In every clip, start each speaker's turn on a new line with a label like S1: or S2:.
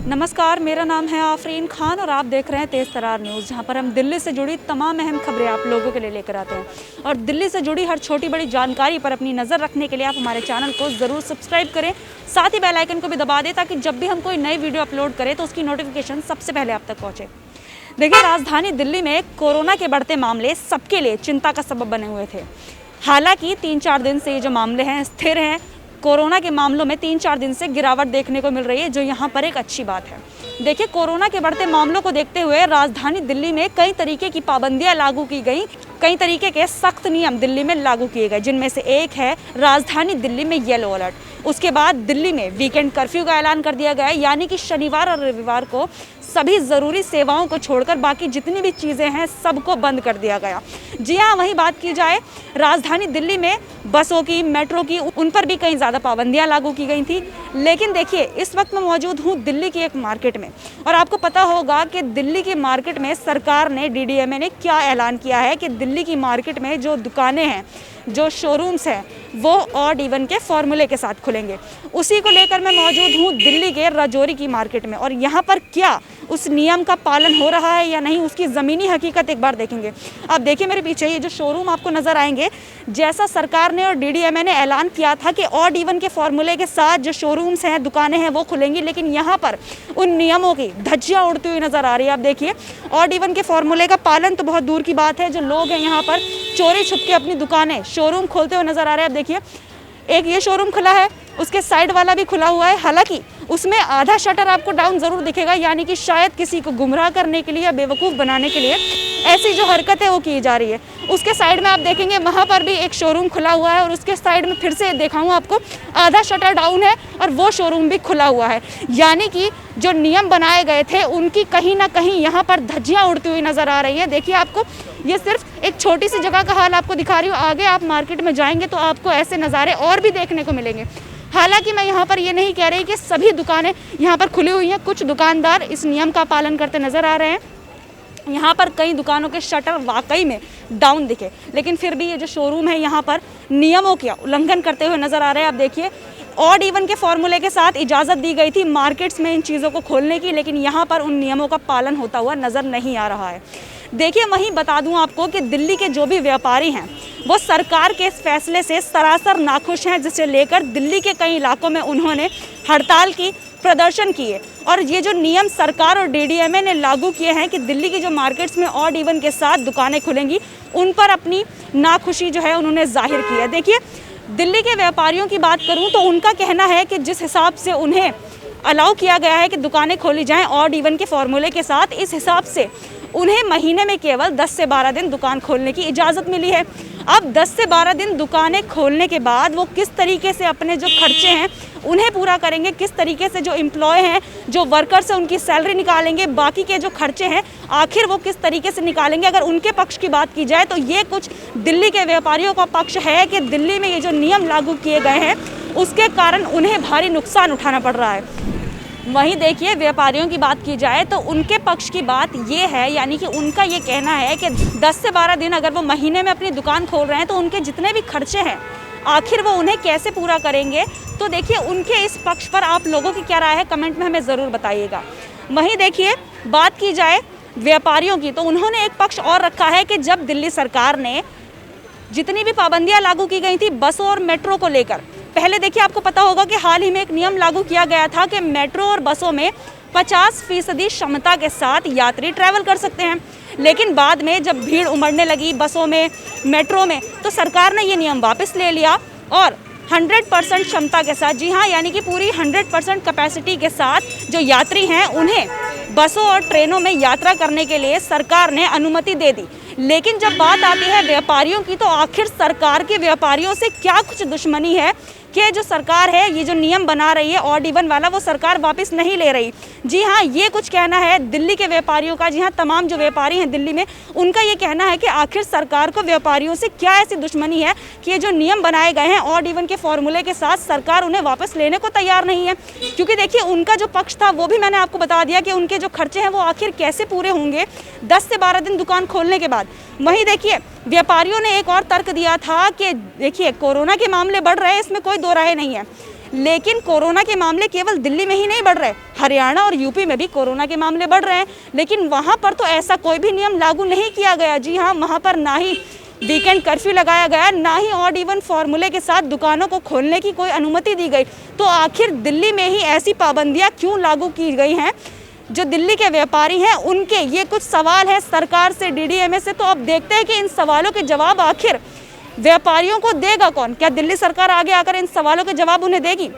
S1: नमस्कार, मेरा नाम है आफरीन खान और आप देख रहे हैं तेज़ तरार न्यूज़, जहां पर हम दिल्ली से जुड़ी तमाम अहम खबरें आप लोगों के लिए लेकर आते हैं। और दिल्ली से जुड़ी हर छोटी बड़ी जानकारी पर अपनी नज़र रखने के लिए आप हमारे चैनल को ज़रूर सब्सक्राइब करें, साथ ही बेल आइकन को भी दबा दें ताकि जब भी हम कोई नई वीडियो अपलोड करें तो उसकी नोटिफिकेशन सबसे पहले आप तक पहुँचे। देखिए, राजधानी दिल्ली में कोरोना के बढ़ते मामले सबके लिए चिंता का सबब बने हुए थे। हालांकि 3-4 दिन से ये जो मामले हैं स्थिर हैं। कोरोना के मामलों में 3-4 दिन से गिरावट देखने को मिल रही है, जो यहाँ पर एक अच्छी बात है। देखिए, कोरोना के बढ़ते मामलों को देखते हुए राजधानी दिल्ली में कई तरीके की पाबंदियां लागू की गई, कई तरीके के सख्त नियम दिल्ली में लागू किए गए, जिनमें से एक है राजधानी दिल्ली में येलो अलर्ट। उसके बाद दिल्ली में वीकेंड कर्फ्यू का ऐलान कर दिया गया है, यानी कि शनिवार और रविवार को सभी ज़रूरी सेवाओं को छोड़कर बाकी जितनी भी चीज़ें हैं सबको बंद कर दिया गया। जी हाँ, वहीं बात की जाए राजधानी दिल्ली में बसों की, मेट्रो की, उन पर भी कई ज़्यादा पाबंदियां लागू की गई थी। लेकिन देखिए, इस वक्त मैं मौजूद हूँ दिल्ली की एक मार्केट में और आपको पता होगा कि दिल्ली की मार्केट में सरकार ने, डीडीएमए ने क्या ऐलान किया है कि दिल्ली की मार्केट में जो दुकानें हैं, जो शोरूम्स हैं, वो ऑड इवन के फॉर्मूले के साथ खुलेंगे। उसी को लेकर मैं मौजूद हूँ दिल्ली के राजौरी की मार्केट में और यहाँ पर क्या उस नियम का पालन हो रहा है या नहीं, उसकी ज़मीनी हकीकत एक बार देखेंगे। आप देखिए मेरे पीछे ये जो शोरूम आपको नज़र आएंगे, जैसा सरकार ने और डीडीएमए ने ऐलान किया था कि ऑड इवन के फॉर्मूले के साथ जो शोरूम्स हैं, दुकानें हैं, वो खुलेंगी, लेकिन यहाँ पर उन नियमों की धज्जियाँ उड़ती हुई नज़र आ रही है। आप देखिए, ऑड इवन के फॉर्मूले का पालन तो बहुत दूर की बात है, जो लोग हैं यहाँ पर चोरी छुप के अपनी दुकानें, शोरूम खोलते हुए नज़र आ रहे हैं। आप देखिए, एक ये शोरूम खुला है, उसके साइड वाला भी खुला हुआ है। हालांकि उसमें आधा शटर आपको डाउन ज़रूर दिखेगा, यानी कि शायद किसी को गुमराह करने के लिए या बेवकूफ़ बनाने के लिए ऐसी जो हरकत है वो की जा रही है। उसके साइड में आप देखेंगे वहाँ पर भी एक शोरूम खुला हुआ है और उसके साइड में फिर से दिखाऊँ आपको, आधा शटर डाउन है और वो शोरूम भी खुला हुआ है। यानी कि जो नियम बनाए गए थे उनकी कहीं ना कहीं यहाँ पर धज्जियाँ उड़ती हुई नज़र आ रही है। देखिए, आपको ये सिर्फ एक छोटी सी जगह का हाल आपको दिखा रही हूँ, आगे आप मार्केट में जाएंगे तो आपको ऐसे नज़ारे और भी देखने को मिलेंगे। हालांकि मैं यहाँ पर ये नहीं कह रही कि सभी दुकानें यहाँ पर खुली हुई हैं, कुछ दुकानदार इस नियम का पालन करते नज़र आ रहे हैं। यहाँ पर कई दुकानों के शटर वाकई में डाउन दिखे, लेकिन फिर भी ये जो शोरूम है यहाँ पर नियमों का उल्लंघन करते हुए नज़र आ रहे हैं। आप देखिए, ऑड इवन के फॉर्मूले के साथ इजाज़त दी गई थी मार्केट्स में इन चीज़ों को खोलने की, लेकिन यहाँ पर उन नियमों का पालन होता हुआ नज़र नहीं आ रहा है। देखिए, वहीं बता दूं आपको कि दिल्ली के जो भी व्यापारी हैं वो सरकार के इस फैसले से सरासर नाखुश हैं, जिसे लेकर दिल्ली के कई इलाकों में उन्होंने हड़ताल की, प्रदर्शन किए। और ये जो नियम सरकार और डीडीएमए ने लागू किए हैं कि दिल्ली की जो मार्केट्स में ऑड इवन के साथ दुकानें खुलेंगी, उन पर अपनी नाखुशी जो है उन्होंने जाहिर की है। देखिए, दिल्ली के व्यापारियों की बात करूं तो उनका कहना है कि जिस हिसाब से उन्हें अलाउ किया गया है कि दुकानें खोली जाएं ऑड इवन के फॉर्मूले के साथ, इस हिसाब से उन्हें महीने में केवल 10 से 12 दिन दुकान खोलने की इजाज़त मिली है। अब 10 से 12 दिन दुकानें खोलने के बाद वो किस तरीके से अपने जो खर्चे हैं उन्हें पूरा करेंगे, किस तरीके से जो एम्प्लॉय हैं, जो वर्कर्स हैं, उनकी सैलरी निकालेंगे, बाकी के जो खर्चे हैं आखिर वो किस तरीके से निकालेंगे। अगर उनके पक्ष की बात की जाए तो ये कुछ दिल्ली के व्यापारियों का पक्ष है कि दिल्ली में ये जो नियम लागू किए गए हैं उसके कारण उन्हें भारी नुकसान उठाना पड़ रहा है। वहीं देखिए, व्यापारियों की बात की जाए तो उनके पक्ष की बात ये है, यानी कि उनका ये कहना है कि 10 से 12 दिन अगर वो महीने में अपनी दुकान खोल रहे हैं तो उनके जितने भी खर्चे हैं आखिर वो उन्हें कैसे पूरा करेंगे। तो देखिए, उनके इस पक्ष पर आप लोगों की क्या राय है, कमेंट में हमें ज़रूर बताइएगा। वहीं देखिए, बात की जाए व्यापारियों की तो उन्होंने एक पक्ष और रखा है कि जब दिल्ली सरकार ने जितनी भी पाबंदियाँ लागू की गई थी बसों और मेट्रो को लेकर, पहले देखिए आपको पता होगा कि हाल ही में एक नियम लागू किया गया था कि मेट्रो और बसों में 50% क्षमता के साथ यात्री ट्रैवल कर सकते हैं। लेकिन बाद में जब भीड़ उमड़ने लगी बसों में, मेट्रो में, तो सरकार ने ये नियम वापस ले लिया और 100% क्षमता के साथ, जी हाँ, यानी कि पूरी 100% कैपेसिटी के साथ जो यात्री हैं उन्हें बसों और ट्रेनों में यात्रा करने के लिए सरकार ने अनुमति दे दी। लेकिन जब बात आती है व्यापारियों की तो आखिर सरकार के व्यापारियों से क्या कुछ दुश्मनी है कि जो सरकार है ये जो नियम बना रही है ऑड इवन वाला, वो सरकार वापस नहीं ले रही। जी हाँ, ये कुछ कहना है दिल्ली के व्यापारियों का। जी हाँ, तमाम जो व्यापारी हैं दिल्ली में, उनका ये कहना है कि आखिर सरकार को व्यापारियों से क्या ऐसी दुश्मनी है कि ये जो नियम बनाए गए हैं ऑड इवन के फॉर्मूले के साथ, सरकार उन्हें वापस लेने को तैयार नहीं है। क्योंकि देखिए, उनका जो पक्ष था वो भी मैंने आपको बता दिया कि उनके जो खर्चे हैं वो आखिर कैसे पूरे होंगे 10 से 12 दिन दुकान खोलने के बाद। वहीं देखिए, व्यापारियों ने एक और तर्क दिया था कि देखिए, कोरोना के मामले बढ़ रहे हैं, इसमें कोई दो राय नहीं है, लेकिन कोरोना के मामले केवल दिल्ली में ही नहीं बढ़ रहे, हरियाणा और यूपी में भी कोरोना के मामले बढ़ रहे हैं, लेकिन वहाँ पर तो ऐसा कोई भी नियम लागू नहीं किया गया। जी हाँ, वहाँ पर ना ही वीकेंड कर्फ्यू लगाया गया, ना ही ऑड इवन फॉर्मूले के साथ दुकानों को खोलने की कोई अनुमति दी गई। तो आखिर दिल्ली में ही ऐसी पाबंदियां क्यों लागू की गई हैं? जो दिल्ली के व्यापारी हैं उनके ये कुछ सवाल है सरकार से, डीडीएमए से। तो अब देखते हैं कि इन सवालों के जवाब आखिर व्यापारियों को देगा कौन? क्या दिल्ली सरकार आगे आकर इन सवालों के जवाब उन्हें देगी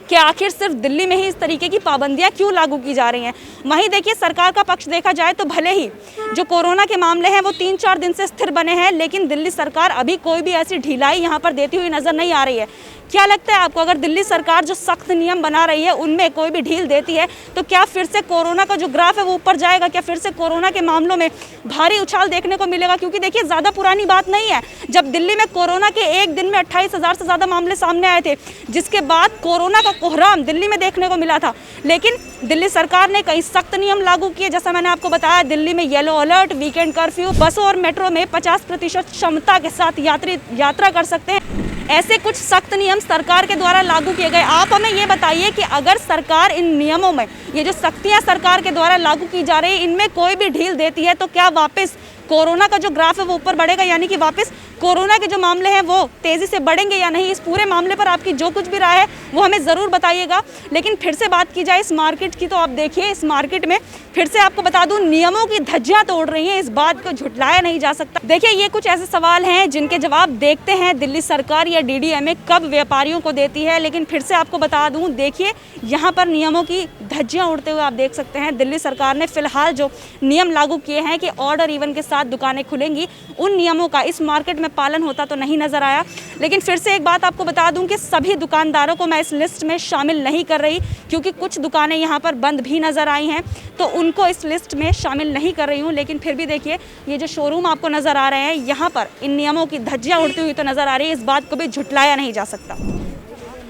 S1: कि आखिर सिर्फ दिल्ली में ही इस तरीके की पाबंदियां क्यों लागू की जा रही हैं? वहीं देखिए, सरकार का पक्ष देखा जाए तो भले ही जो कोरोना के मामले हैं वो 3-4 दिन से स्थिर बने हैं, लेकिन दिल्ली सरकार अभी कोई भी ऐसी ढिलाई यहाँ पर देती हुई नजर नहीं आ रही है। क्या लगता है आपको, अगर दिल्ली सरकार जो सख्त नियम बना रही है उनमें कोई भी ढील देती है तो क्या फिर से कोरोना का जो ग्राफ है वो ऊपर जाएगा? क्या फिर से कोरोना के मामलों में भारी उछाल देखने को मिलेगा? क्योंकि देखिए, ज़्यादा पुरानी बात नहीं है जब दिल्ली में कोरोना के एक दिन में 28,000 से ज़्यादा मामले सामने आए थे, जिसके बाद कोरोना का कोहराम दिल्ली में देखने को मिला था। लेकिन दिल्ली सरकार ने कई सख्त नियम लागू किए, जैसा मैंने आपको बताया, दिल्ली में येलो अलर्ट, वीकेंड कर्फ्यू, बसों और मेट्रो में 50% क्षमता के साथ यात्री यात्रा कर सकते हैं। ऐसे कुछ सख्त नियम सरकार के द्वारा लागू किए गए। आप हमें ये बताइए कि अगर सरकार इन नियमों में, ये जो सख्तियां सरकार के द्वारा लागू की जा रही है, इनमें कोई भी ढील देती है तो क्या वापस कोरोना का जो ग्राफ है वो ऊपर बढ़ेगा? यानी कि वापस कोरोना के जो मामले हैं वो तेज़ी से बढ़ेंगे या नहीं? इस पूरे मामले पर आपकी जो कुछ भी राय है वो हमें ज़रूर बताइएगा। लेकिन फिर से बात की जाए इस मार्केट की, तो आप देखिए, इस मार्केट में फिर से आपको बता दूं, नियमों की धज्जियां तोड़ रही हैं। इस बात को झुटलाया नहीं जा सकता। देखिए, ये कुछ ऐसे सवाल हैं जिनके जवाब देखते हैं दिल्ली सरकार या डीडीएमए कब व्यापारियों को देती है। लेकिन फिर से आपको बता दूं, देखिए, यहाँ पर नियमों की धज्जियां उड़ते हुए आप देख सकते हैं। दिल्ली सरकार ने फिलहाल जो नियम लागू किए हैं कि ऑड और इवन के साथ दुकानें खुलेंगी, उन नियमों का इस मार्केट में पालन होता तो नहीं नजर आया। लेकिन फिर से एक बात आपको बता दूं कि सभी दुकानदारों को मैं इस लिस्ट में शामिल नहीं कर रही, क्योंकि कुछ दुकानें यहाँ पर बंद भी नजर आई हैं, तो उनको इस लिस्ट में शामिल नहीं कर रही हूँ। लेकिन फिर भी देखिए, ये जो शोरूम आपको नजर आ रहे हैं, यहाँ पर इन नियमों की धज्जियां उड़ती हुई तो नजर आ रही है। इस बात को भी झुटलाया नहीं जा सकता।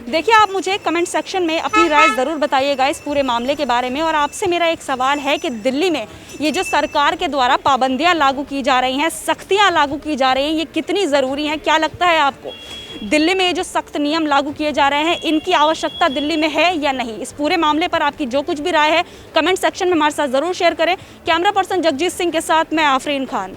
S1: देखिए, आप मुझे कमेंट सेक्शन में अपनी राय ज़रूर बताइएगा इस पूरे मामले के बारे में। और आपसे मेरा एक सवाल है कि दिल्ली में ये जो सरकार के द्वारा पाबंदियां लागू की जा रही हैं, सख्तियां लागू की जा रही हैं, ये कितनी ज़रूरी हैं? क्या लगता है आपको, दिल्ली में ये जो सख्त नियम लागू किए जा रहे हैं, इनकी आवश्यकता दिल्ली में है या नहीं? इस पूरे मामले पर आपकी जो कुछ भी राय है कमेंट सेक्शन में हमारे साथ ज़रूर शेयर करें। कैमरा पर्सन जगजीत सिंह के साथ मैं आफरीन खान।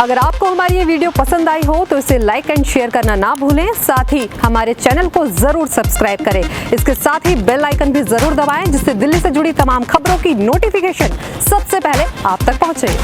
S2: अगर आपको हमारी ये वीडियो पसंद आई हो तो इसे लाइक एंड शेयर करना ना भूलें। साथ ही हमारे चैनल को जरूर सब्सक्राइब करें। इसके साथ ही बेल आइकन भी जरूर दबाएं, जिससे दिल्ली से जुड़ी तमाम खबरों की नोटिफिकेशन सबसे पहले आप तक पहुंचे।